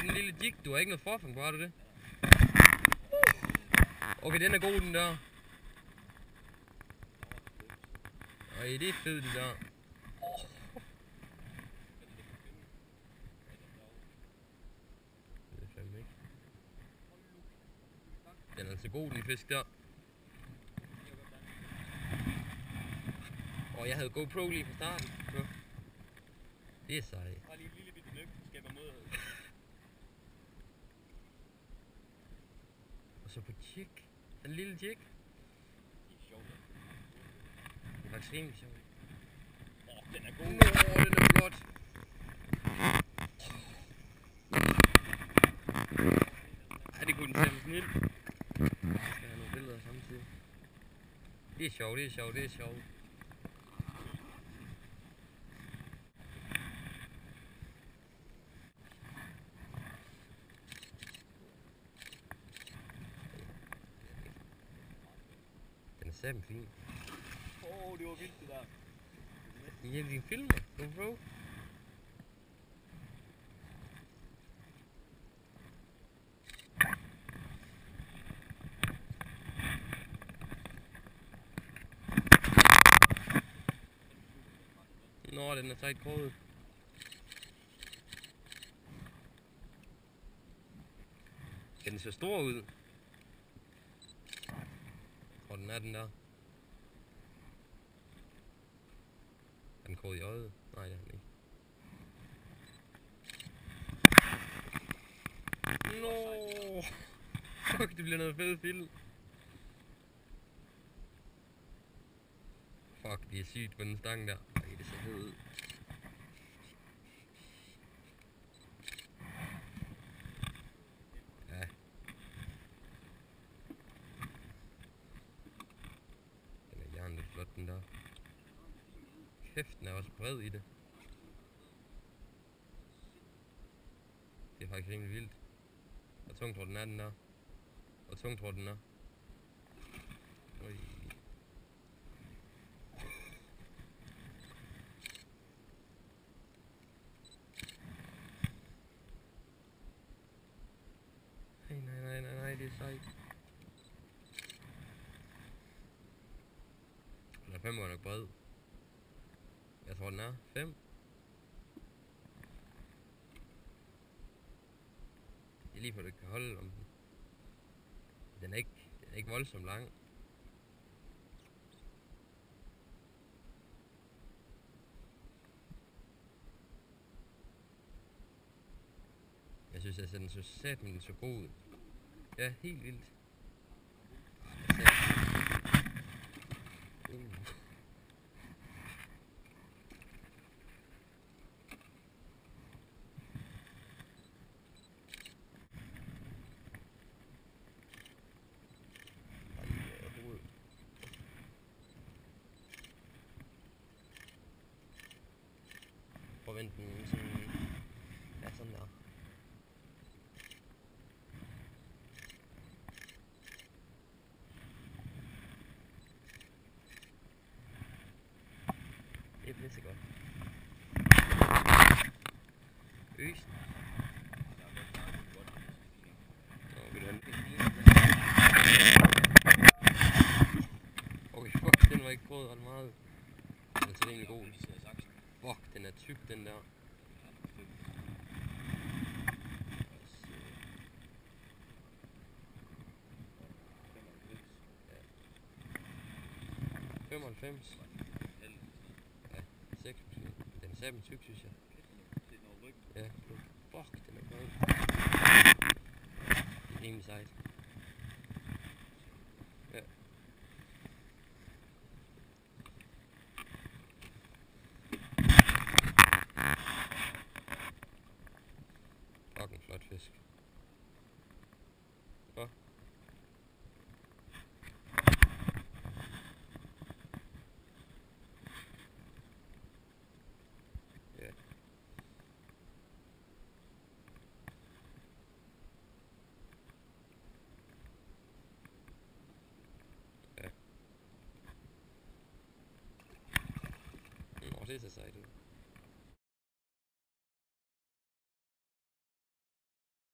den lille jig. Du har ikke noget forfang på, har du det? Okay, den er god, den der. Ej, det er fedt, det der. Det er fandme ikke. Den er altså god, den fisk der. Og jeg havde GoPro lige fra starten. Så. Det er sejt. Bare lige et lille bitte nøk, skaber mod. Og så på jig. Den lille jig. Det er sjovt. Det er faktisk rimelig sjovt. Den er god. Nå, den er flot. Ej, det kunne den tage med snil. Jeg skal have nogle billeder samtidig. Det er sjovt, det er sjovt, det er sjovt. Den er sammen fin. Det var vildt det der. Ja, vi filmer. GoPro. Nå, den er tight kodet. Den ser stor ud. Og den er den der. Er den kodet i øjet? Nej, det er den ikke. Nå! Fuck, det bliver noget fedt film. Fuck, det er sygt på den stang der. Ej, det ser fedt ud. Ja. Den er hjernet flot, den der. Kæft, den er også bred i det. Det er faktisk rimelig vildt. Hvor tung tror den er, den der? Hvor tung tror den er? Ui. Nej, det er sejt. Den er 5 nok bred. Jeg tror den er 5. Det er lige for at du kan holde om den. Den er ikke voldsomt lang. Jeg synes altså den så sat, men den så god ud. Ja, helt vildt. Prøv at vente den sådan. Ja, sådan der. Det er pissegodt. Øsen. Okay, fuck, den var ikke prøvet ret meget. Den er så rimelig god. Fuck, den er tyk, den der. 95. Ja, 6 måske. Den er sammen tyk, synes jeg. Ja, fuck, den er bred. Det er rimelig sejt. Ja. Fucking flot fisk. Nå. Ja. Ja. Nå, det ser sejt ud.